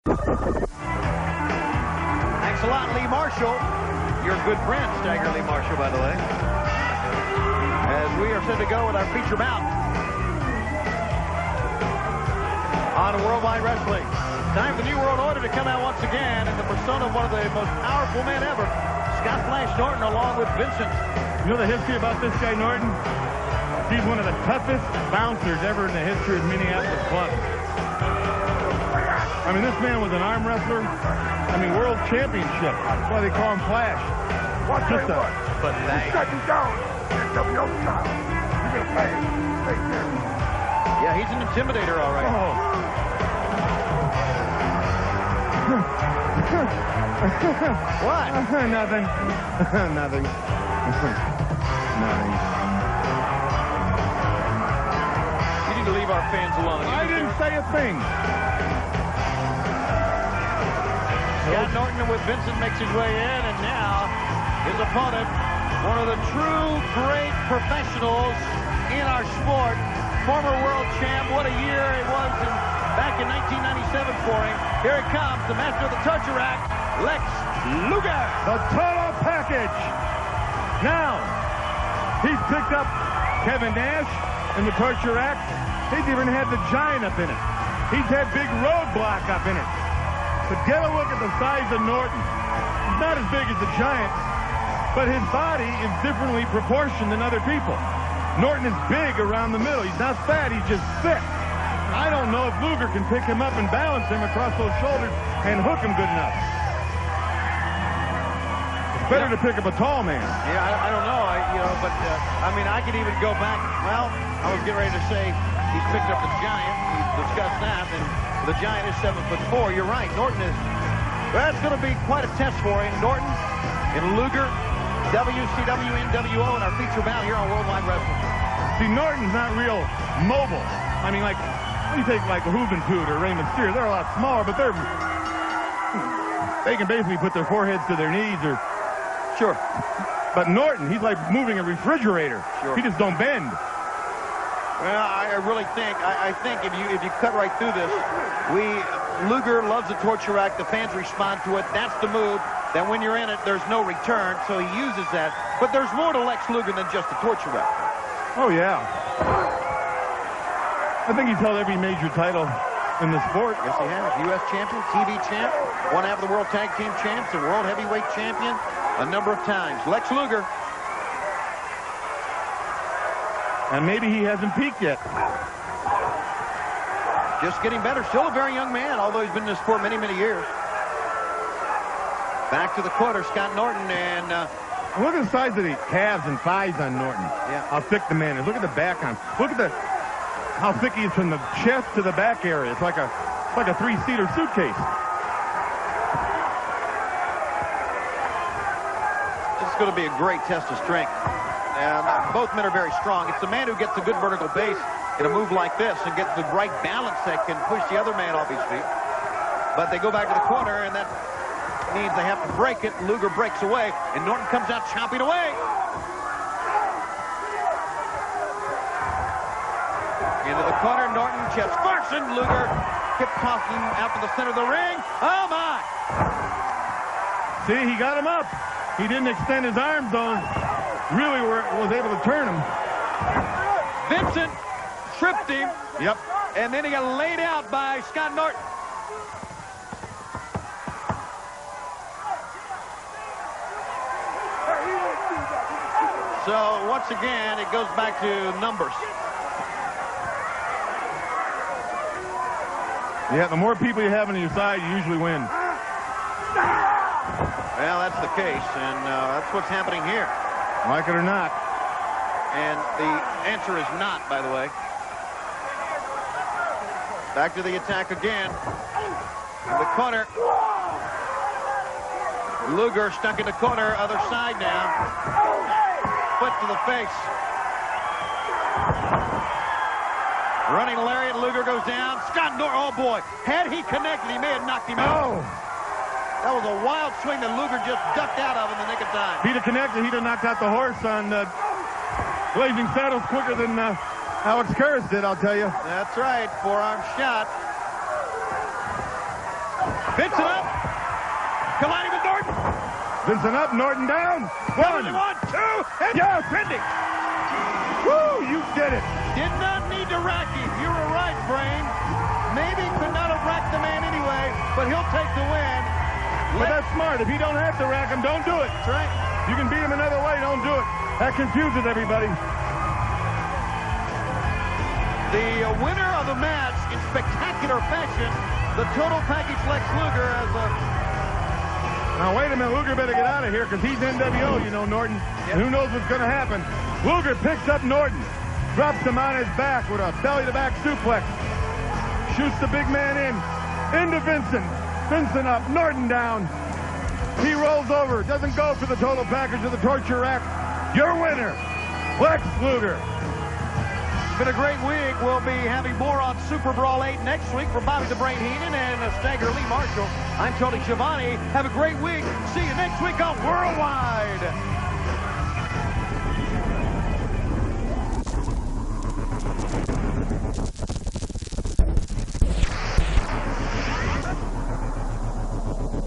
Thanks a lot, Lee Marshall. Your good friend, Stagger Lee Marshall, by the way. As we are set to go with our feature bout on Worldwide Wrestling. Time for the New World Order to come out once again in the persona of one of the most powerful men ever, Scott Flash Norton, along with Vincent. You know the history about this guy, Norton? He's one of the toughest bouncers ever in the history of Minneapolis clubs. I mean, this man was an arm wrestler. I mean, world championship. That's why they call him Flash. Watch Just what? But Shut him down. It's up your style. You're going to pay. Take care. yeah, he's an intimidator, all right. Oh. What? Nothing. Nothing. Nothing. You need to leave our fans alone. I didn't say a thing. Scott Norton with Vincent makes his way in, and now his opponent, one of the true great professionals in our sport, former world champ. What a year it was back in 1997 for him. Here it comes, the master of the torture rack, Lex Luger. The total package. Now, he's picked up Kevin Nash in the torture rack. He's even had the Giant up in it. He's had Big Roadblock up in it. But get a look at the size of Norton. He's not as big as the Giant, but his body is differently proportioned than other people. Norton is big around the middle. He's not fat, he's just thick. I don't know if Luger can pick him up and balance him across those shoulders and hook him good enough. It's better to pick up a tall man. Yeah, I don't know. I mean, I could even go back. Well, I was getting ready to say he's picked up the Giant. We've discussed that, and the Giant is 7'4". You're right. Norton is. That's going to be quite a test for him. Norton and Luger, WCW, NWO, and our feature bout here on Worldwide Wrestling. See, Norton's not real mobile. I mean, like, you take like Juventud or Rey Mysterio, they're a lot smaller, but they can basically put their foreheads to their knees or. Sure. But Norton, he's like moving a refrigerator. Sure. He just don't bend. Well, I really think, I think if you cut right through this, Luger loves the torture rack. The fans respond to it. That's the move. Then when you're in it, there's no return, so he uses that. But there's more to Lex Luger than just the torture rack. Oh, yeah. I think he's held every major title in the sport. Yes, he has. U.S. champion, TV champ, one half of the World Tag Team champs, and World Heavyweight champion a number of times. Lex Luger. And maybe he hasn't peaked yet. Just getting better. Still a very young man, although he's been in the sport many, many years. Back to the quarter, Scott Norton, and look at the size of the calves and thighs on Norton. Yeah. How thick the man is. Look at the back on. Look at how thick he is from the chest to the back area. It's like a three-seater suitcase. This is going to be a great test of strength. Both men are very strong. It's the man who gets a good vertical base in a move like this and gets the right balance that can push the other man off his feet. But they go back to the corner, and that means they have to break it. Luger breaks away, and Norton comes out chopping away. Into the corner, Norton chest first, and Luger hip tossing out to the center of the ring. Oh, my! See, he got him up. He didn't extend his arms, though. Really was able to turn him. Vincent tripped him. Yep. And then he got laid out by Scott Norton. So, once again, it goes back to numbers. Yeah, the more people you have on your side, you usually win. Well, that's the case, and that's what's happening here. Like it or not. And the answer is not, by the way. Back to the attack again. In the corner. Luger stuck in the corner, other side now. Foot to the face. Running lariat, Luger goes down. Scott Norton, oh boy. Had he connected, he may have knocked him out. Oh. That was a wild swing that Luger just ducked out of in the nick of time. If he'd have connected, he'd have knocked out the horse on Blazing Saddles quicker than Alex Karras did, I'll tell you. That's right, forearm shot. Vincent up. Colliding with Norton. Vincent up, Norton down. One, two, and yes, Cindy. Woo, you did it. Did not need to rack him. You were right, Brain. Maybe could not have racked the man anyway, but he'll take the win. But that's smart. If you don't have to rack him, don't do it. That's right. You can beat him another way, don't do it. That confuses everybody. The winner of the match in spectacular fashion, the total package Lex Luger as a... Now, wait a minute. Luger better get out of here because he's NWO, you know, Norton. Yep. And who knows what's going to happen. Luger picks up Norton, drops him on his back with a belly-to-back suplex, shoots the big man into Vincent. Vincent up, Norton down. He rolls over, doesn't go for the total package of the torture rack. Your winner, Lex Luger. Been a great week. We'll be having more on Super Brawl 8 next week for Bobby the Brain Heenan and Stagger Lee Marshall. I'm Tony Schiavone. Have a great week. See you next week on Worldwide.